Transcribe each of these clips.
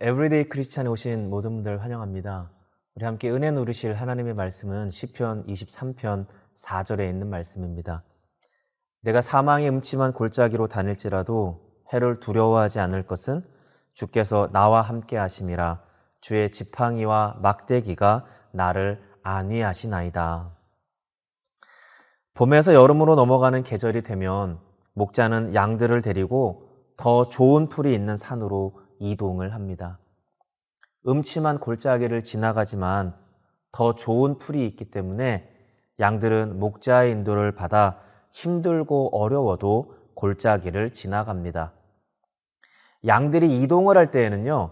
에브리데이 크리스찬에 오신 모든 분들 환영합니다. 우리 함께 은혜 누리실 하나님의 말씀은 시편 23편 4절에 있는 말씀입니다. 내가 사망의 음침한 골짜기로 다닐지라도 해를 두려워하지 않을 것은 주께서 나와 함께 하심이라. 주의 지팡이와 막대기가 나를 안위하시나이다. 봄에서 여름으로 넘어가는 계절이 되면 목자는 양들을 데리고 더 좋은 풀이 있는 산으로 이동을 합니다. 음침한 골짜기를 지나가지만 더 좋은 풀이 있기 때문에 양들은 목자의 인도를 받아 힘들고 어려워도 골짜기를 지나갑니다. 양들이 이동을 할 때에는요,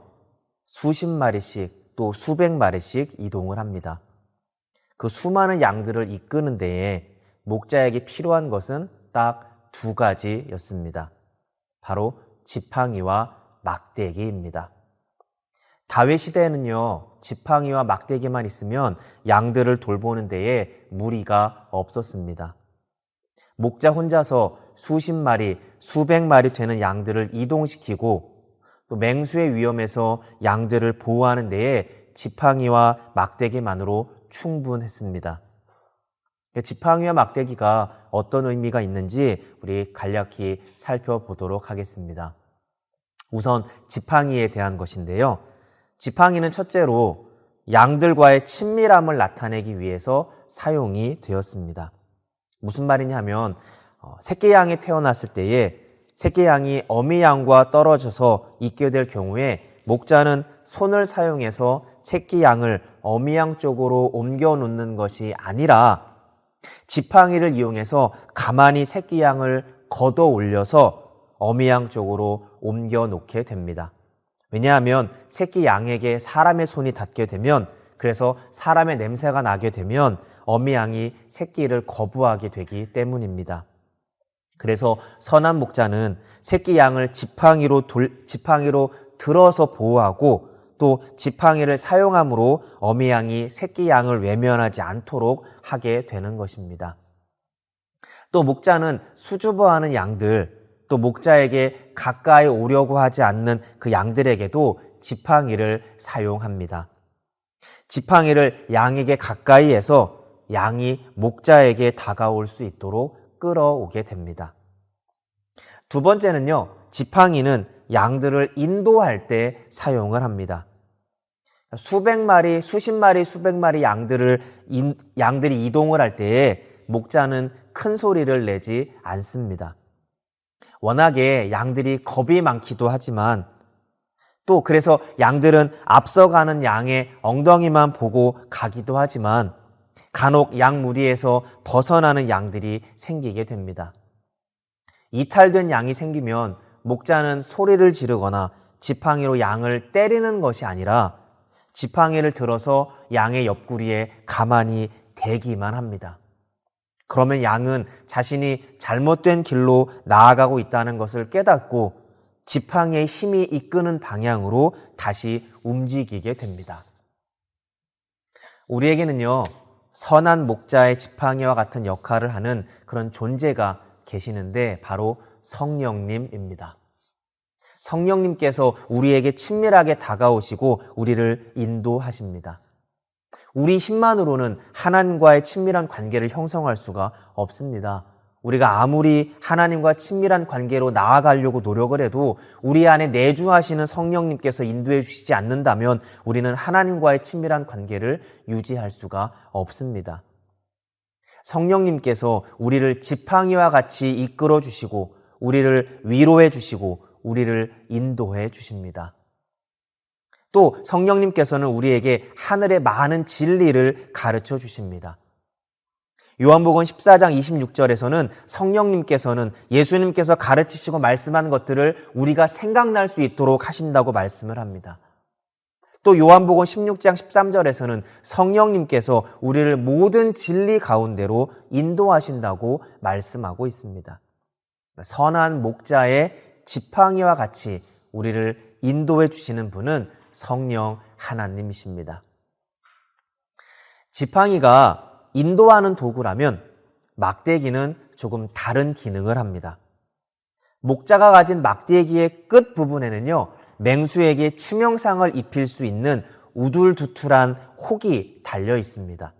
수십 마리씩 또 수백 마리씩 이동을 합니다. 그 수많은 양들을 이끄는 데에 목자에게 필요한 것은 딱 두 가지였습니다. 바로 지팡이와 막대기입니다. 다윗 시대에는요, 지팡이와 막대기만 있으면 양들을 돌보는 데에 무리가 없었습니다. 목자 혼자서 수십 마리, 수백 마리 되는 양들을 이동시키고 또 맹수의 위험에서 양들을 보호하는 데에 지팡이와 막대기만으로 충분했습니다. 지팡이와 막대기가 어떤 의미가 있는지 우리 간략히 살펴보도록 하겠습니다. 우선 지팡이에 대한 것인데요. 지팡이는 첫째로 양들과의 친밀함을 나타내기 위해서 사용이 되었습니다. 무슨 말이냐면 새끼 양이 태어났을 때에 새끼 양이 어미 양과 떨어져서 있게 될 경우에 목자는 손을 사용해서 새끼 양을 어미 양 쪽으로 옮겨 놓는 것이 아니라 지팡이를 이용해서 가만히 새끼 양을 걷어 올려서 어미 양 쪽으로 옮겨 놓게 됩니다. 왜냐하면 새끼 양에게 사람의 손이 닿게 되면, 그래서 사람의 냄새가 나게 되면 어미 양이 새끼를 거부하게 되기 때문입니다. 그래서 선한 목자는 새끼 양을 지팡이로 들어서 보호하고 또 지팡이를 사용함으로 어미 양이 새끼 양을 외면하지 않도록 하게 되는 것입니다. 또 목자는 수줍어하는 양들, 또 목자에게 가까이 오려고 하지 않는 그 양들에게도 지팡이를 사용합니다. 지팡이를 양에게 가까이 해서 양이 목자에게 다가올 수 있도록 끌어오게 됩니다. 두 번째는요, 지팡이는 양들을 인도할 때 사용을 합니다. 수백 마리, 수십 마리, 수백 마리 양들이 이동을 할 때에 목자는 큰 소리를 내지 않습니다. 워낙에 양들이 겁이 많기도 하지만 또 그래서 양들은 앞서가는 양의 엉덩이만 보고 가기도 하지만 간혹 양 무리에서 벗어나는 양들이 생기게 됩니다. 이탈된 양이 생기면 목자는 소리를 지르거나 지팡이로 양을 때리는 것이 아니라 지팡이를 들어서 양의 옆구리에 가만히 대기만 합니다. 그러면 양은 자신이 잘못된 길로 나아가고 있다는 것을 깨닫고 지팡이의 힘이 이끄는 방향으로 다시 움직이게 됩니다. 우리에게는요, 선한 목자의 지팡이와 같은 역할을 하는 그런 존재가 계시는데 바로 성령님입니다. 성령님께서 우리에게 친밀하게 다가오시고 우리를 인도하십니다. 우리 힘만으로는 하나님과의 친밀한 관계를 형성할 수가 없습니다. 우리가 아무리 하나님과 친밀한 관계로 나아가려고 노력을 해도 우리 안에 내주하시는 성령님께서 인도해 주시지 않는다면 우리는 하나님과의 친밀한 관계를 유지할 수가 없습니다. 성령님께서 우리를 지팡이와 같이 이끌어 주시고 우리를 위로해 주시고 우리를 인도해 주십니다. 또 성령님께서는 우리에게 하늘의 많은 진리를 가르쳐 주십니다. 요한복음 14장 26절에서는 성령님께서는 예수님께서 가르치시고 말씀한 것들을 우리가 생각날 수 있도록 하신다고 말씀을 합니다. 또 요한복음 16장 13절에서는 성령님께서 우리를 모든 진리 가운데로 인도하신다고 말씀하고 있습니다. 선한 목자의 지팡이와 같이 우리를 인도해 주시는 분은 성령 하나님이십니다. 지팡이가 인도하는 도구라면 막대기는 조금 다른 기능을 합니다. 목자가 가진 막대기의 끝 부분에는요, 맹수에게 치명상을 입힐 수 있는 우둘두툴한 혹이 달려 있습니다.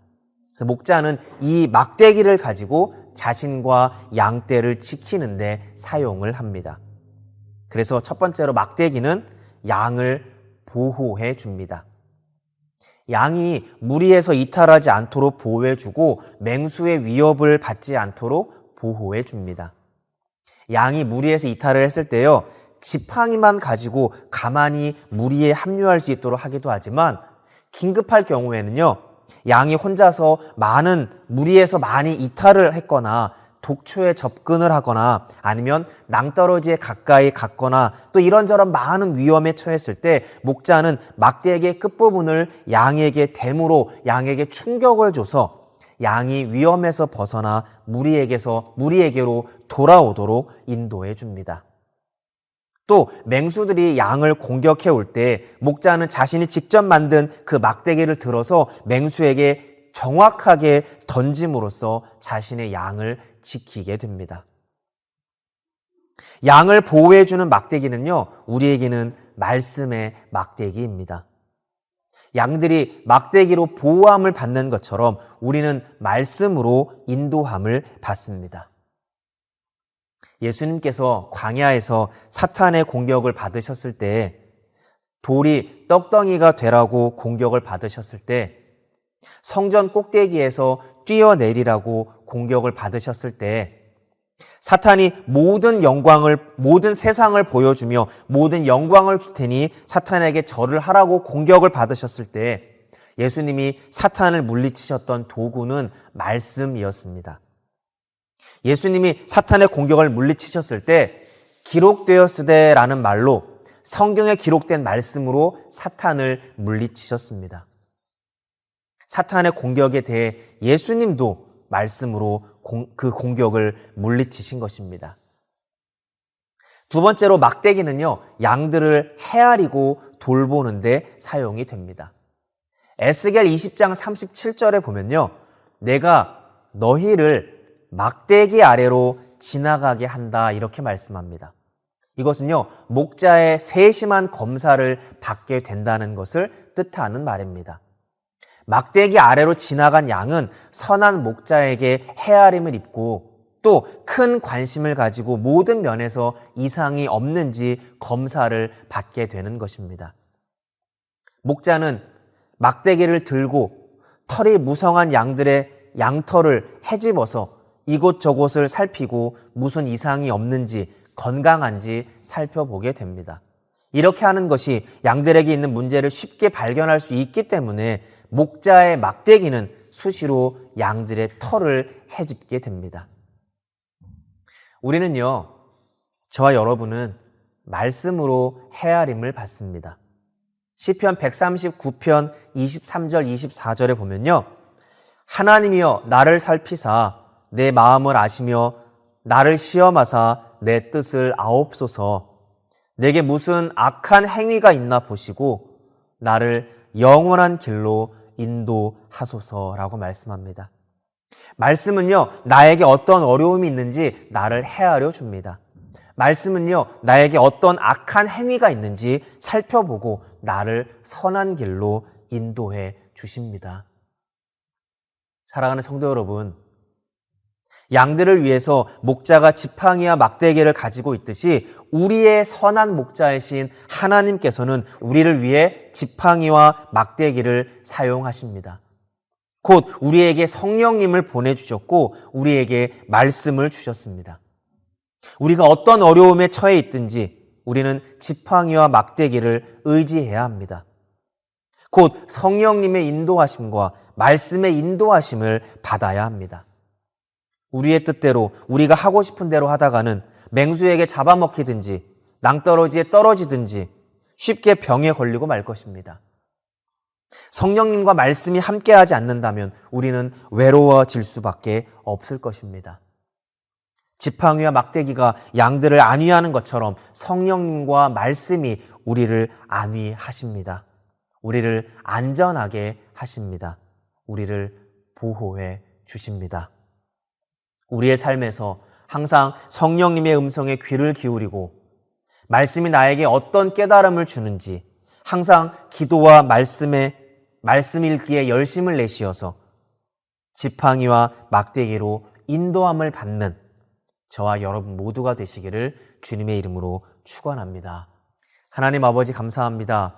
그래서 목자는 이 막대기를 가지고 자신과 양떼를 지키는데 사용을 합니다. 그래서 첫 번째로 막대기는 양을 보호해 줍니다. 양이 무리해서 이탈하지 않도록 보호해주고 맹수의 위협을 받지 않도록 보호해줍니다. 양이 무리해서 이탈을 했을 때요, 지팡이만 가지고 가만히 무리에 합류할 수 있도록 하기도 하지만 긴급할 경우에는요, 양이 혼자서 무리해서 많이 이탈을 했거나 독초에 접근을 하거나 아니면 낭떠러지에 가까이 갔거나 또 이런저런 많은 위험에 처했을 때 목자는 막대기의 끝부분을 양에게 대므로 양에게 충격을 줘서 양이 위험에서 벗어나 무리에게로 돌아오도록 인도해 줍니다. 또 맹수들이 양을 공격해 올 때 목자는 자신이 직접 만든 그 막대기를 들어서 맹수에게 정확하게 던짐으로써 자신의 양을 지키게 됩니다. 양을 보호해주는 막대기는요, 우리에게는 말씀의 막대기입니다. 양들이 막대기로 보호함을 받는 것처럼 우리는 말씀으로 인도함을 받습니다. 예수님께서 광야에서 사탄의 공격을 받으셨을 때, 돌이 떡덩이가 되라고 공격을 받으셨을 때, 성전 꼭대기에서 뛰어내리라고 공격을 받으셨을 때, 사탄이 모든 세상을 보여주며 모든 영광을 줄 테니 사탄에게 절을 하라고 공격을 받으셨을 때 예수님이 사탄을 물리치셨던 도구는 말씀이었습니다. 예수님이 사탄의 공격을 물리치셨을 때 기록되었으되라는 말로 성경에 기록된 말씀으로 사탄을 물리치셨습니다. 사탄의 공격에 대해 예수님도 말씀으로 그 공격을 물리치신 것입니다. 두 번째로 막대기는요, 양들을 헤아리고 돌보는 데 사용이 됩니다. 에스겔 20장 37절에 보면요, 내가 너희를 막대기 아래로 지나가게 한다 이렇게 말씀합니다. 이것은요, 목자의 세심한 검사를 받게 된다는 것을 뜻하는 말입니다. 막대기 아래로 지나간 양은 선한 목자에게 헤아림을 입고 또 큰 관심을 가지고 모든 면에서 이상이 없는지 검사를 받게 되는 것입니다. 목자는 막대기를 들고 털이 무성한 양들의 양털을 헤집어서 이곳저곳을 살피고 무슨 이상이 없는지 건강한지 살펴보게 됩니다. 이렇게 하는 것이 양들에게 있는 문제를 쉽게 발견할 수 있기 때문에 목자의 막대기는 수시로 양들의 털을 헤집게 됩니다. 우리는요, 저와 여러분은 말씀으로 헤아림을 받습니다. 시편 139편 23절 24절에 보면요, 하나님이여 나를 살피사 내 마음을 아시며 나를 시험하사 내 뜻을 아옵소서. 내게 무슨 악한 행위가 있나 보시고 나를 영원한 길로 인도하소서라고 말씀합니다. 말씀은요, 나에게 어떤 어려움이 있는지 나를 헤아려 줍니다. 말씀은요, 나에게 어떤 악한 행위가 있는지 살펴보고 나를 선한 길로 인도해 주십니다. 사랑하는 성도 여러분, 양들을 위해서 목자가 지팡이와 막대기를 가지고 있듯이 우리의 선한 목자이신 하나님께서는 우리를 위해 지팡이와 막대기를 사용하십니다. 곧 우리에게 성령님을 보내주셨고 우리에게 말씀을 주셨습니다. 우리가 어떤 어려움에 처해 있든지 우리는 지팡이와 막대기를 의지해야 합니다. 곧 성령님의 인도하심과 말씀의 인도하심을 받아야 합니다. 우리의 뜻대로 우리가 하고 싶은 대로 하다가는 맹수에게 잡아먹히든지 낭떠러지에 떨어지든지 쉽게 병에 걸리고 말 것입니다. 성령님과 말씀이 함께하지 않는다면 우리는 외로워질 수밖에 없을 것입니다. 지팡이와 막대기가 양들을 안위하는 것처럼 성령님과 말씀이 우리를 안위하십니다. 우리를 안전하게 하십니다. 우리를 보호해 주십니다. 우리의 삶에서 항상 성령님의 음성에 귀를 기울이고 말씀이 나에게 어떤 깨달음을 주는지 항상 기도와 말씀 읽기에 열심을 내시어서 지팡이와 막대기로 인도함을 받는 저와 여러분 모두가 되시기를 주님의 이름으로 축원합니다. 하나님 아버지 감사합니다.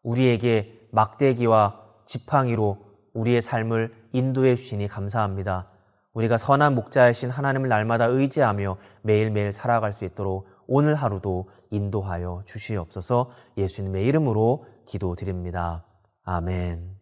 우리에게 막대기와 지팡이로 우리의 삶을 인도해 주시니 감사합니다. 우리가 선한 목자이신 하나님을 날마다 의지하며 매일매일 살아갈 수 있도록 오늘 하루도 인도하여 주시옵소서. 예수님의 이름으로 기도드립니다. 아멘.